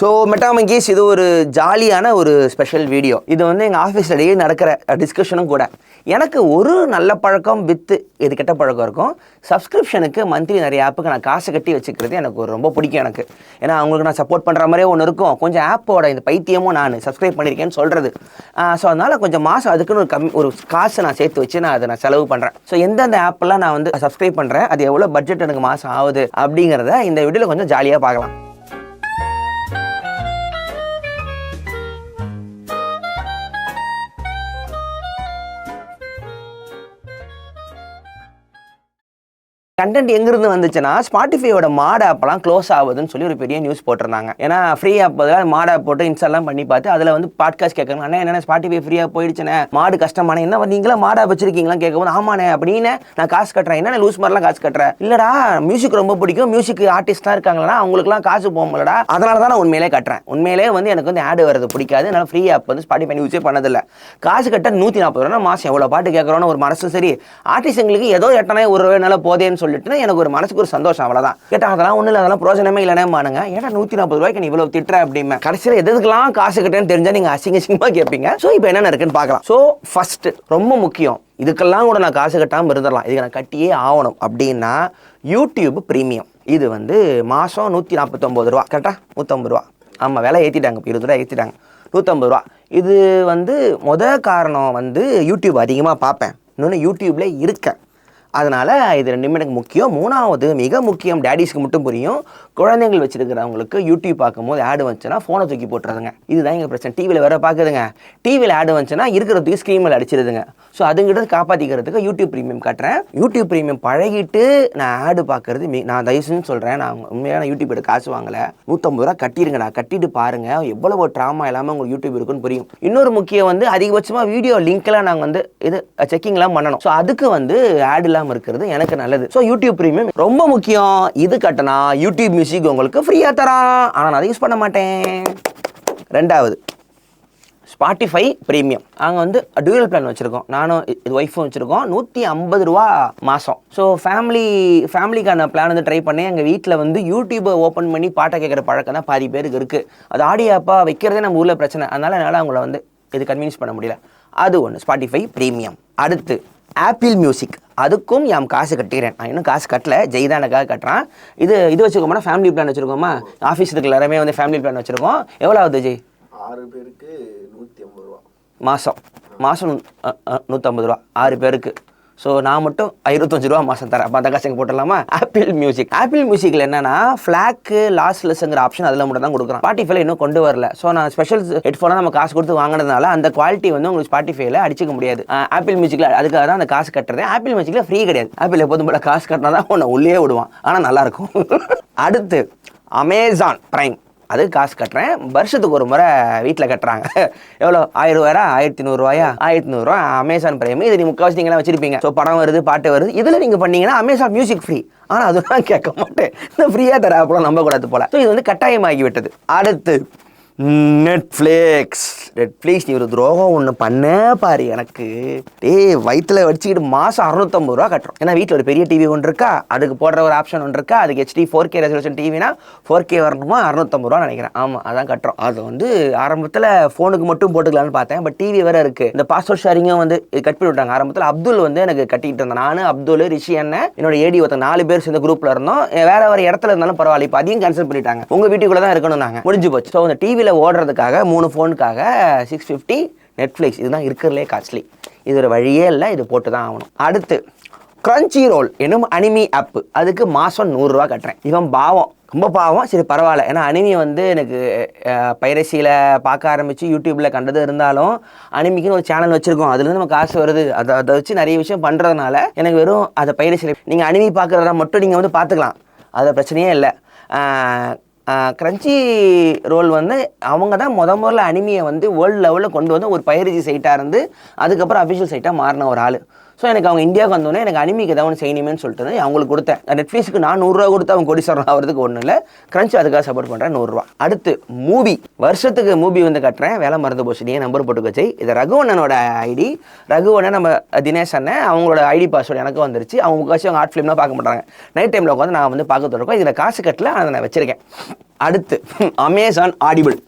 So மெட்டாமங்கீஸ் இது ஒரு ஜாலியான ஒரு ஸ்பெஷல் வீடியோ. இது வந்து எங்கள் ஆஃபீஸில் டெய்லி நடக்கிற டிஸ்கஷனும் கூட. எனக்கு ஒரு நல்ல பழக்கம் வித்து இது கெட்ட பழக்கம் இருக்கும். சப்ஸ்கிரிப்ஷனுக்கு மந்த்லி நிறைய ஆப்புக்கு நான் காசு கட்டி வச்சுக்கிறது எனக்கு ரொம்ப பிடிக்கும் எனக்கு. ஏன்னா அவங்களுக்கு நான் சப்போர்ட் பண்ணுற மாதிரியே ஒன்று இருக்கும். கொஞ்சம் ஆப்போட இந்த பைத்தியமும் நான் சப்ஸ்கிரைப் பண்ணியிருக்கேன்னு சொல்கிறது. ஸோ அதனால் கொஞ்சம் மாதம் அதுக்குன்னு ஒரு காசை நான் சேர்த்து வச்சு நான் செலவு பண்ணுறேன். ஸோ எந்தெந்த ஆப்பெல்லாம் நான் வந்து சப்ஸ்கிரைப் பண்ணுறேன், அது எவ்வளோ பட்ஜெட் எனக்கு மாதம் ஆகுது அப்படிங்கிறத இந்த வீடியோவில் கொஞ்சம் ஜாலியாக பார்க்கலாம். கண்டென்ட் எங்கிருந்து வந்துச்சுன்னா, ஸ்பாட்டிஃபையோட மாட் ஆப்லாம் க்ளோஸ் ஆகுதுன்னு சொல்லி ஒரு பெரிய நியூஸ் போட்டிருந்தாங்க. ஏன்னா ஃப்ரீ ஆப் பதிலாக மாட் ஆப் போட்டு இன்ஸ்டால்லாம் பண்ணி பார்த்து அதில் வந்து பாட்காஸ்ட் கேட்கணும். அண்ணா என்ன ஸ்பாட்டிஃபை ஃப்ரீயாக போயிடுச்சுண்ணே, மாடு கஷ்டமான என்ன நீங்களா மாட் ஆப் வச்சிருக்கீங்களா கேட்கும்போது ஆமாண்ணே அப்படின்னு நான் காசு கட்டுறேன். என்ன லூஸ் மாதிரிலாம் காசு கட்டுறேன் இல்லடா, மியூசிக் ரொம்ப பிடிக்கும், மியூசிக் ஆர்டிஸ்ட்லாம் இருக்காங்களா அவங்களுக்குலாம் காசு போகும்லடா, அதனால தான் நான் உண்மையிலே கட்டுறேன். உண்மையிலே வந்து எனக்கு வந்து ஆடு வரது பிடிக்காது. அதனால ஃப்ரீ ஆப் வந்து ஸ்பாட்டிஃபை யூஸே பண்ணதில்லை. காசு கட்ட 140 ரூபா மாதம் எவ்வளோ பாட்டு கேட்குறோன்னு ஒரு மனசும் சரி, ஆர்டிஸ்ட்டுங்களுக்கு ஏதோ எட்டனா ஒரு ரூபாய்னால போதேன்னு சொல்லிட்டு எனக்கு ஒரு மனசுக்கு ஒரு சந்தோஷம், அவ்வளோதான். கேட்டால் அதெல்லாம் ஒன்றும் இல்லை, அதெல்லாம் பிரோஜனமே இல்லைனே மானுங்க. ஏன்னா 140 ரூபாய்க்கு நீ இவ்வளோ திட்டுற அப்படிமே. கடைசியில் எதுக்கெல்லாம் காசு கட்டேன்னு தெரிஞ்சால் நீங்கள் அசிங்கமாக கேட்பீங்க. ஸோ இப்போ என்னென்ன இருக்குன்னு பார்க்கலாம். ஸோ ஃபர்ஸ்ட் ரொம்ப முக்கியம், இதுக்கெல்லாம் கூட நான் காசு கட்டாமல் இருந்துடலாம், இதுக்கு நான் கட்டியே ஆகணும் அப்படின்னா யூடியூப் ப்ரீமியம். இது வந்து மாதம் 149 ரூபா, கரெக்டாக 150 ரூபா. ஆமாம், விலை ஏற்றிட்டாங்க, இப்போ 20 ரூபா ஏற்றிட்டாங்க, 150 ரூபா. இது வந்து காரணம் வந்து யூடியூப் அதிகமாக பார்ப்பேன், இன்னொன்று யூடியூப்ல இருக்கேன், அதனால் இது ரெண்டுமே எனக்கு முக்கியம். மூணாவது மிக முக்கியம், டேடிஸ்க்கு மட்டும் புரியும், குழந்தைகள் வச்சுருக்கிறவங்களுக்கு யூடியூப் பார்க்கும்போது ஆடு வந்துச்சுன்னா ஃபோனை தூக்கி போட்டுறதுங்க. இதுதான் எங்கள் பிரச்சனை. டிவியில் வேறு பார்க்குதுங்க, டிவியில் ஆடு வந்துச்சுன்னா இருக்கிறதுக்கு ஸ்க்ரீனில் அடிச்சிருதுங்க. ஸோ அதுங்கிட்ட காப்பாற்றிக்கிறதுக்கு யூடியூப் ப்ரீமியம் கட்டுறேன். யூடியூப் ப்ரீமியம் பழகிட்டு நான் ஆடு பார்க்குறது நான் தயவுசெய்து சொல்கிறேன், நான் உண்மையான யூடியூப் எடுக்க காசு வாங்கலை, 150 ரூபா கட்டிடுங்கண்ணா, கட்டிட்டு பாருங்கள் எவ்வளோ ட்ராமா எல்லாமே உங்களுக்கு யூடியூப் இருக்குன்னு புரியும். இன்னொரு முக்கியம் வந்து அதிகபட்சமாக வீடியோ லிங்க்லாம் நாங்கள் வந்து இது செக்கிங்லாம் பண்ணணும். ஸோ அதுக்கு வந்து ஆடுலாம் இருக்கிறது எனக்கு நல்லது. ஸோ யூடியூப் ப்ரீமியம் ரொம்ப முக்கியம். இது கட்டினா யூடியூப் மியூசிக் உங்களுக்கு ஃப்ரீயா தரான், ஆனால் நான் அதை யூஸ் பண்ண மாட்டேன். ரெண்டாவது ஸ்பாட்டிஃபை ப்ரீமியம். நாங்கள் வந்து டூயல் பிளான் வச்சுருக்கோம், நானும் இது ஒய்ஃபும் வச்சுருக்கோம். 150 ரூபா மாதம். ஸோ ஃபேமிலிக்கான பிளான் வந்து ட்ரை பண்ணி எங்கள் வீட்டில் வந்து யூடியூப்பை ஓப்பன் பண்ணி பாட்டை கேட்குற பழக்கம் தான் பாதி பேருக்கு இருக்குது. அது ஆடியோ ஆப்பாக வைக்கிறதே நம்ம ஊரில் பிரச்சனை, அதனால் என்னால் அவங்கள வந்து இது கன்வின்ஸ் பண்ண முடியல. அது ஒன்று ஸ்பாட்டிஃபை ப்ரீமியம். அடுத்து ஆப்பிள் மியூசிக், அதுக்கும் யாம் காசு கட்டிக்கிறேன். நான் இன்னும் காசு கட்டல, ஜெய்தானுக்காக கட்டுறான். இது வச்சுக்கோமா, ஃபேமிலி பிளான் வச்சுருக்கோமா, ஆஃபீஸ் இருக்கிற எல்லாருமே வந்து ஃபேமிலி பிளான் வச்சுருக்கோம். எவ்வளோ ஆகுது ஜெய்? 6 பேருக்கு 150 ரூபா மாதம் 150 ரூபா 6 பேருக்கு. ஸோ நான் மட்டும் 25 ரூபா மாதம் தரேன். அப்போ அந்த காசு எங்கே போட்டுடலாமா? ஆப்பிள் மியூசிக்கில் என்னன்னா ஃப்ளாக்கு லாஸ்லெஸ்ங்கிற ஆப்ஷன் அதில் மட்டும் தான் கொடுக்குறான். ஸ்பாட்டிஃபைல இன்னும் கொண்டு வரல. ஸோ நான் ஸ்பெஷல் ஹெட்ஃபோனாக நம்ம காசு கொடுத்து வாங்கினதுனால அந்த குவாலிட்டி வந்து உங்களுக்கு ஸ்பாட்டிஃபைல அடிச்சிக்க முடியாது. ஆப்பிள் மியூசிக்கில் அதுக்காக தான் அந்த காசு கட்டுறது. ஆப்பிள் மியூசிக்கில் ஃப்ரீ கிடையாது. ஆப்பிள் எப்போதும் போல காசு கட்டினா தான் உன்னை உள்ளே விடுவான், ஆனால் நல்லாயிருக்கும். அடுத்து அமேசான் ப்ரைம், அது காசு கட்டுறேன். வருஷத்துக்கு ஒரு முறை வீட்டில் கட்டுறாங்க. எவ்வளோ? 1000 ரூபாயா, 1100 ரூபாயா, 1100 ரூபா அமேசான் பிரைம். இது முக்கால்வாசி நீங்களாம் வச்சிருப்பீங்க. ஸோ படம் வருது, பாட்டு வருது, இதில் நீங்கள் பண்ணீங்கன்னா அமேசான் மியூசிக் ஃப்ரீ. ஆனால் அதுதான் கேட்க மாட்டேன், இந்த ஃப்ரீயாக தர அப்போ நம்பக்கூடாது போல. ஸோ இது வந்து கட்டாயமாகி விட்டது. அடுத்து நெட்ஃப்ளிக்ஸ். நீ ஒரு துரோகம் ஒன்று பண்ண பாரு எனக்கு. வயிற்றுல வச்சுக்கிட்டு மாதம் 650 ரூபா கட்டுறோம். ஏன்னா வீட்டில் ஒரு பெரிய டிவி ஒன்று இருக்கா, அதுக்கு போடுற ஒரு ஆப்ஷன் ஒன்று இருக்கா, அதுக்கு HD 4K ரெசல்யூஷன் டிவினா 4K வரணுமா, 650 ரூபா நினைக்கிறேன். ஆமாம், அதான் கட்டுறோம். அது வந்து ஆரம்பத்தில் ஃபோனுக்கு மட்டும் போட்டுக்கலான்னு பார்த்தேன், பட் டிவி வேறு இருக்குது. இந்த பாஸ்வேர்ட் ஷேரிங்கும் வந்து கட் பண்ணி விட்டாங்க. ஆரம்பத்தில் அப்துல் வந்து எனக்கு கட்டிக்கிட்டு இருந்தேன். நான் அப்துல், ரிஷி அண்ணன், என்னோட ஏடி ஒருத்தங்க 4 பேர் சேர்ந்த குரூப்பில் இருந்தோம். வேறு இடத்துல இருந்தாலும் பரவாயில்ல, இப்போ அதையும் கேன்சல் பண்ணிட்டாங்க. உங்கள் வீட்டுக்குள்ளே தான் இருக்கணும், நாங்கள் முடிஞ்சு போச்சு. ஸோ அந்த டிவியில் ஓடுறதுக்காக 3 ஃபோனுக்காக 650 நெட்ஃப்ளிக்ஸ். இதுதான் இருக்கிறதுலே காஸ்ட்லி. இது ஒரு வழியே இல்லை, இது போட்டு தான் ஆகணும். அடுத்து கிரன்ச்சி ரோல் என்னும் அனிமி ஆப்பு, அதுக்கு மாதம் 100 ரூபா கட்டுறேன். இவன் பாவம், ரொம்ப பாவம். சரி பரவாயில்ல, ஏன்னா அனிமி வந்து எனக்கு பைரசியில் பார்க்க ஆரம்பித்து யூடியூப்பில் கண்டது இருந்தாலும் அனிமிக்குன்னு ஒரு சேனல் வச்சுருக்கோம், அதுலேருந்து நம்ம காசு வருது. அதை வச்சு நிறைய விஷயம் பண்ணுறதுனால எனக்கு வெறும் அதை பைரசியில் நீங்கள் அனிமி பார்க்குறதா மட்டும் நீங்கள் வந்து பார்த்துக்கலாம், அது பிரச்சனையே இல்லை. கிரன்ச்சி ரோல் வந்து அவங்க தான் முதல்ல அனிமியை வந்து வேர்ல்டு லெவலில் கொண்டு வந்து ஒரு பைரசி சைட்டாக இருந்து அதுக்கப்புறம் அஃபிஷியல் சைட்டாக மாறின ஒரு ஆள். ஸோ எனக்கு அவங்க இந்தியாவுக்கு வந்தோடனே எனக்கு அனிமிக்கு ஏதாவது ஒன்று செய்யணுமேனு சொல்லிட்டு அவங்களுக்கு கொடுத்தேன். நெட்ஃப்ளிக்ஸுக்கு நான் 100 ரூபா கொடுத்து அவங்க கோடீஸ்வரன் ஆகிறதுக்கு ஒன்றும் இல்லை. கிரன்ச் அதுக்காக சப்போர்ட் பண்ணுறேன் 100 ரூபா. அடுத்து மூவி, வருஷத்துக்கு மூவி வந்து கட்டுறேன், வேலை மறந்து போச்சு, நீ நம்பர் போட்டு வச்சு. இது ரகுவண்ணனோட ஐடி. ரகுவண்ணன் நம்ம தினேஷ் அண்ணன் அவங்களோட ஐடி பாஸ்வேர்டு எனக்கு வந்துருச்சு. அவங்க முக்காசி அவங்க ஆர்ட் ஃபிலிம்லாம் பார்க்க மாட்டாங்க, நைட் டைமில் உட்காந்து நான் வந்து பார்க்க தொடக்கம். இதில் காசு கட்டல, அதை நான் வச்சுருக்கேன். அடுத்து அமேசான் ஆடிபிள்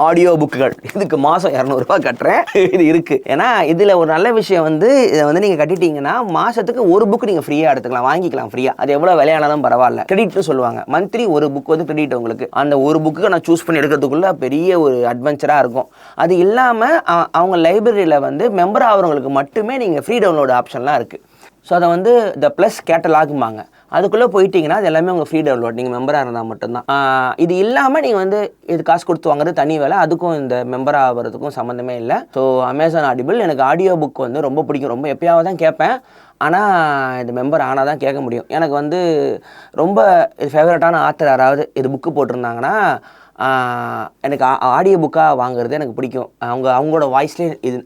ஆடியோ புக்குகள், இதுக்கு மாதம் 200 ரூபா கட்டுறேன். இது இருக்குது. ஏன்னா இதில் ஒரு நல்ல விஷயம் வந்து இதை வந்து நீங்கள் கட்டிட்டீங்கன்னா மாதத்துக்கு ஒரு புக் நீங்கள் ஃப்ரீயாக எடுத்துக்கலாம், வாங்கிக்கலாம் ஃப்ரீயாக. அது எவ்வளோ விலையானதும் பரவாயில்ல. கிரெடிட்னு சொல்லுவாங்க. மந்த்லி ஒரு புக் வந்து கிரெடிட் உங்களுக்கு. அந்த ஒரு புக்கு நான் சூஸ் பண்ணி எடுக்கிறதுக்குள்ள பெரிய ஒரு அட்வென்ச்சராக இருக்கும். அது இல்லாமல் அவங்க லைப்ரரியில் வந்து மெம்பர் ஆகிறவங்களுக்கு மட்டுமே நீங்கள் ஃப்ரீ டவுன்லோடு ஆப்ஷன்லாம் இருக்குது. ஸோ அதை வந்து த ப்ளஸ் கேட்டலாகும்பாங்க. அதுக்குள்ளே போயிட்டீங்கன்னா அது எல்லாமே உங்கள் ஃப்ரீ டவுன்லோட், நீங்கள் மெம்பராக இருந்தால் மட்டும்தான். இது இல்லாமல் நீங்கள் வந்து இது காசு கொடுத்து வாங்குறது தனி வேலை, அதுக்கும் இந்த மெம்பர் ஆகிறதுக்கும் சம்மந்தமே இல்லை. ஸோ அமேசான் ஆடிபிள் எனக்கு ஆடியோ புக் வந்து ரொம்ப பிடிக்கும். ரொம்ப எப்பயாவது தான் கேட்பேன், ஆனால் இது மெம்பர் ஆனால் தான் கேட்க முடியும். எனக்கு வந்து ரொம்ப ஃபேவரட்டான ஆத்தர் யாராவது இது புக்கு போட்டிருந்தாங்கன்னா எனக்கு ஆடியோ புக்காக வாங்குறது எனக்கு பிடிக்கும். அவங்களோட வாய்ஸ்லேயே இது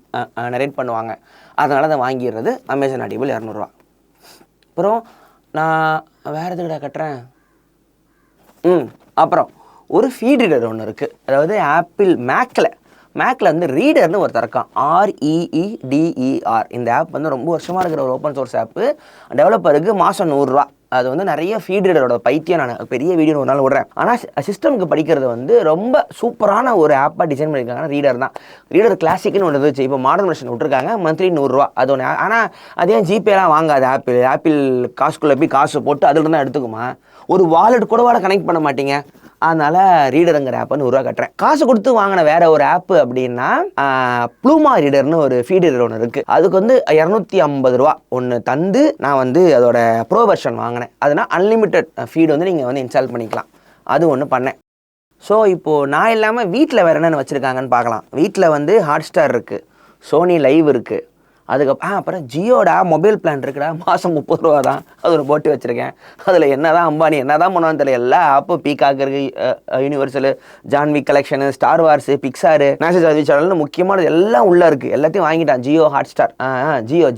நரேட் பண்ணுவாங்க. அதனால் அதை வாங்கிடுறது. அமேசான் ஆடிபிள் 200 ரூபா. அப்புறம் நான் வேறு எதுக்கிட்ட கட்டுறேன். அப்புறம் ஒரு ஃபீட் ரீடர் ஒன்று இருக்குது. அதாவது ஆப்பிள் மேக்கில் வந்து ரீடர்னு ஒரு இருக்கான், REEDER. இந்த ஆப் வந்து ரொம்ப வருஷமாக இருக்கிற ஒரு ஓப்பன் சோர்ஸ் ஆப்பு. டெவலப்பருக்கு மாதம் 100 ரூபா. அது வந்து நிறைய ஃபீட் ரீடரோட பைத்தியம். நான் பெரிய வீடியோ ஒரு நாள் விடுறேன். ஆனால் சிஸ்டமுக்கு படிக்கிறது வந்து ரொம்ப சூப்பரான ஒரு ஆப்பாக டிசைன் பண்ணியிருக்காங்க. ரீடர் தான். ரீடர் கிளாசிக்னு ஒன்று இருந்துச்சு, இப்போ மாடர்ன் வெர்ஷன் விட்டுருக்காங்க. மந்த்லி 100 ரூபா அது ஒன்று. ஆனால் அதே ஜிபேலாம் வாங்காது ஆப்பிள் காசுக்குள்ளே போய் காசு போட்டு அதில் தான் எடுத்துக்குமா. ஒரு வாலெட் கூட கனெக்ட் பண்ண மாட்டீங்க. அதனால் ரீடருங்கிற ஆப்பை 100 ரூபா கட்டுறேன். காசு கொடுத்து வாங்கின வேற ஒரு ஆப்பு அப்படின்னா ப்ளூமா ரீடர்னு ஒரு ஃபீட் ரீடர் ஒன்று இருக்குது. அதுக்கு வந்து 250 ரூபா ஒன்று தந்து நான் வந்து அதோட ப்ரோ வெர்ஷன் வாங்கினேன். அதனால் அன்லிமிட்டெட் ஃபீடு வந்து நீங்கள் வந்து இன்ஸ்டால் பண்ணிக்கலாம். அது ஒன்று பண்ணேன். ஸோ இப்போது நான் இல்லாமல் வீட்டில் வேறு என்னென்ன வச்சுருக்காங்கன்னு பார்க்கலாம். வீட்டில் வந்து ஹாட்ஸ்டார் இருக்குது, சோனி லைவ் இருக்குது, அப்புறம் ஜியோட மொபைல் பிளான் இருக்குடா, மாதம் 30 ரூபா தான். அது ஒரு போட்டு வச்சுருக்கேன். அதில் என்ன தான் அம்பானி என்ன தான் பண்ணுவான்னு தெரியல. எல்லா ஆப்பும் பீகாக் இருக்குது, யூனிவர்சல், ஜான்வி collection, Star Wars, Pixar, National ஜாதி சேனல்னு முக்கியமானது எல்லாம் உள்ளே இருக்குது. எல்லாத்தையும் வாங்கிட்டான். ஜியோ ஹாட்ஸ்டார்,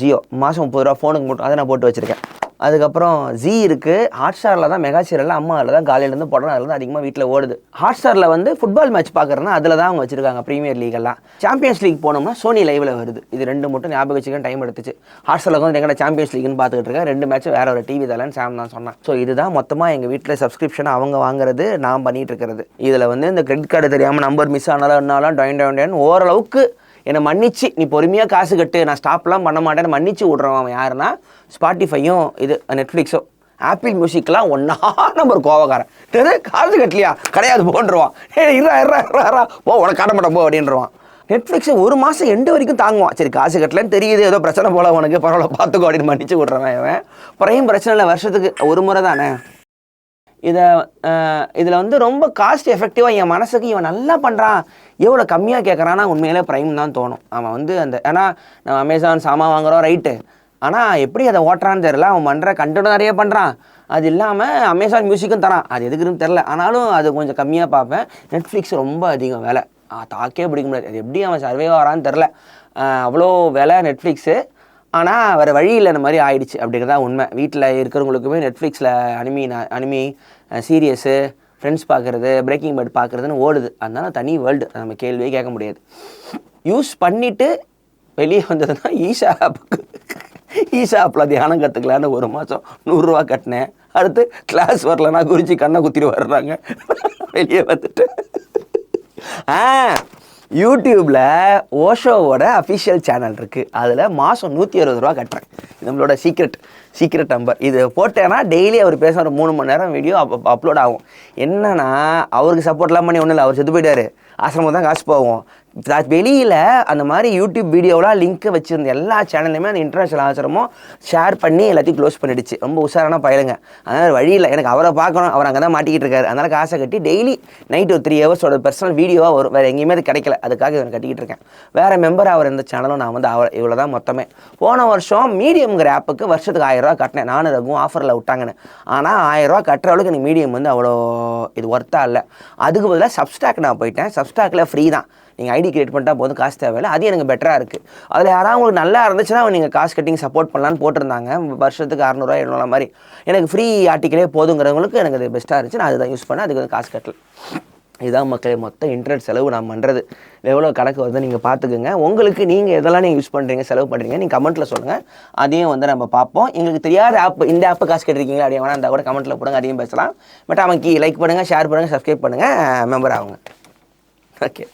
ஜியோ மாதம் 30 ரூபா ஃபோனுக்கு மட்டும். அதை நான் போட்டு வச்சுருக்கேன். அதுக்கப்புறம் ஜி இருக்குது. ஹாட்ஸ்டாரில் தான் மெகா சீரியல் அம்மா அதில் தான் காலையிலேருந்து போடுறோம். அதில் தான் அதிகமாக வீட்டில் ஓடுது. ஹாட்ஸ்டாரில் வந்து ஃபுட்பால் மேட்ச் பார்க்குறதுனா அதில் தான் அவங்க வச்சுருக்காங்க. ப்ரீமியர் லீகெல்லாம். சாம்பியன்ஸ் லீக் போனோம்னா சோனி லைவில் வருது. இது 2 மட்டும் ஞாபகம் வச்சுக்க டைம் எடுத்துச்சு. ஹாட்ஸ்டாரில் வந்து எங்கள்கிட்ட சாம்பியன்ஸ் லீக்னு பார்த்துக்கிட்டு இருக்கேன். 2 மேட்ச் வேறு ஒரு டிவி தரலன்னு சாம் தான் சொன்னேன். ஸோ இதுதான் மொத்தமாக எங்கள் வீட்டில் சப்ஸ்கிரிப்ஷன் அவங்க வாங்குறது, நான் பண்ணிகிட்டு இருக்கிறது. இதில் வந்து இந்த கிரெடிட் கார்டு தெரியாமல் நம்பர் மிஸ் ஆனாலும் டொயின் ஓரளவுக்கு என்னை மன்னிச்சு நீ பொறுமையாக காசு கட்டு, நான் ஸ்டாப்லாம் பண்ண மாட்டேன்னு மன்னிச்சு விட்றவன் அவன் யாருன்னா ஸ்பாட்டிஃபையும் இது நெட்ஃப்ளிக்ஸும். ஆப்பிள் மியூசிக்லாம் நம்பர் கோவக்காரன். காசு கட்டலையா, கிடையாது போன்றுவான். இரா போ, உனக்கு காட்ட மாட்டேன் போ அப்படின்றவான். நெட்ஃப்ளிக்ஸை 1 மாதம் எண்டு வரைக்கும் தாங்குவான். சரி காசு கட்டலன்னு தெரியுது, ஏதோ பிரச்சனை போல உனக்கு, பரவாயில்ல பார்த்துக்கோ அப்படின்னு மன்னிச்சு விட்றவன் அவன். பிறையும் பிரச்சனை இல்லை, வருஷத்துக்கு ஒரு முறை தானே. இதில் வந்து ரொம்ப காஸ்ட் எஃபெக்டிவாக என் மனசுக்கு இவன் நல்லா பண்ணுறான், எவ்வளோ கம்மியாக கேட்குறான்னா உண்மையிலே ப்ரைம் தான் தோணும். அவன் வந்து ஏன்னா நம்ம அமேசான் சாமான் வாங்குகிறோம் ரைட்டு, ஆனால் எப்படி அதை ஓட்டுறான்னு தெரில. அவன் பண்ணுற கண்டென்ட் நிறைய பண்ணுறான். அது இல்லாமல் அமேசான் மியூசிக்கும் தரான். அது எதுக்குன்னு தெரில, ஆனாலும் அது கொஞ்சம் கம்மியாக பார்ப்பேன். நெட்ஃப்ளிக்ஸ் ரொம்ப அதிகம் வேலை, தாக்கே பிடிக்க முடியாது. அது எப்படி அவன் சர்வே ஆகிறான்னு தெரில, அவ்வளோ வேலை நெட்ஃப்ளிக்ஸு. ஆனால் வேறு வழி இல்லைன்னு மாதிரி ஆயிடுச்சு அப்படிங்கிறதா உண்மை. வீட்டில் இருக்கிறவங்களுக்குமே நெட்ஃப்ளிக்ஸில் அனிமி சீரியஸு, ஃப்ரெண்ட்ஸ் பார்க்குறது, பிரேக்கிங் பேட் பார்க்குறதுன்னு ஓடுது. அதனால தனி வேர்ல்டு, நம்ம கேள்வியே கேட்க முடியாது. யூஸ் பண்ணிவிட்டு வெளியே வந்ததுன்னா ஈஷா ஆப்பில் தியானம் கற்றுக்கலான்னு 1 மாதம் 100 ரூபா கட்டினேன். அடுத்து கிளாஸ் வரலன்னா குறிச்சி கண்ணை குத்திட்டு வர்றாங்க. வெளியே வந்துட்டு யூடியூப்பில் ஓஷோவோட அஃபிஷியல் சேனல் இருக்குது. அதில் மாதம் 160 ரூபா கட்டுறேன். நம்மளோட சீக்ரெட் நம்பர். இது போட்டேன்னா டெய்லி அவர் பேசுகிற 3 மணி நேரம் வீடியோ அப்லோட் ஆகும். என்னன்னா அவருக்கு சப்போர்ட்லாம் பண்ணி ஒன்றும் இல்லை, அவர் செத்து போயிட்டார். ஆசிரமம் தான் காசு போகும். வெளியில் அந்த மாதிரி யூடியூப் வீடியோவெலாம் லிங்க்கு வச்சுருந்த எல்லா சேனல்லையுமே அந்த இன்டர்நேஷனல் ஆசிரமம் ஷேர் பண்ணி எல்லாத்தையும் க்ளோஸ் பண்ணிடுச்சு. ரொம்ப உஷாரான பயலுங்க. அதனால் வழியில் எனக்கு அவரை பார்க்கணும், அவர் அங்கே தான் மாட்டிக்கிட்டு இருக்காரு. அதனால் காசை கட்டி டெய்லி நைட்டு ஒரு 3 ஹவர்ஸோட பர்சனல் வீடியோவாக வரும். வேறு எங்கேயுமே அது கிடைக்கல, அதுக்காக இவன் கட்டிக்கிட்டு இருக்கேன். வேறு மெம்பர் அவர் இந்த சேனலும் நான் வந்து இவ்வளோ தான் மொத்தமே. போன வருஷம் மீடியம் மீடியம்ங்கிற ஆப்புக்கு வருஷத்துக்கு 1000 ரூபா கட்டினேன். நானும் ரகுவும் ஆஃபரில் விட்டாங்கன்னு. ஆனால் 1000 ரூபா கட்டுற அளவுக்கு எனக்கு மீடியம் வந்து அவ்வளோ இது ஒர்த்தா இல்லை. அதுக்கு பதிலாக சப்ஸ்டாக் நான் போயிட்டேன். சப்ஸ்டாக்கில் ஃப்ரீ தான், நீங்கள் ஐடி கிரியேட் பண்ணிட்டா போதும், காசு தேவையில்லை. அது எனக்கு பெட்டராக இருக்குது. அதில் யாராவது உங்களுக்கு நல்லா இருந்துச்சுன்னா நீங்கள் காசு கட்டிங் சப்போர்ட் பண்ணலான்னு போட்டிருந்தாங்க. வருஷத்துக்கு 600 700 மாதிரி. எனக்கு ஃப்ரீ ஆர்டிக்கலே போதுங்கிறவங்களுக்கு எனக்கு அது பெஸ்ட்டாக இருந்துச்சு. நான் அதுதான் யூஸ் பண்ணேன். அதுக்கு வந்து காசு கட்டல. இதுதான் மக்களே மொத்த இன்டர்நெட் செலவு நான் பண்ணுறது. எவ்வளோ கணக்கு வருது நீங்கள் பார்த்துக்குங்க. உங்களுக்கு நீங்கள் எதெல்லாம் நீங்கள் யூஸ் பண்ணுறீங்க, செலவு பண்ணுறீங்க, நீங்கள் கமெண்ட்டில் சொல்லுங்கள். அதையும் வந்து நம்ம பார்ப்போம். எங்களுக்கு தெரியாத ஆப், இந்த ஆப்பு காசு கட்டிருக்கீங்களா அப்படியே வேணா இருந்தால் கூட கமெண்ட்டில் போடுங்க, அதையும் பேசலாம். பட் அவன் லைக் பண்ணுங்கள், ஷேர் பண்ணுங்கள், சப்ஸ்கிரைப் பண்ணுங்கள், மெம்பர் ஆகுங்க. ஓகே.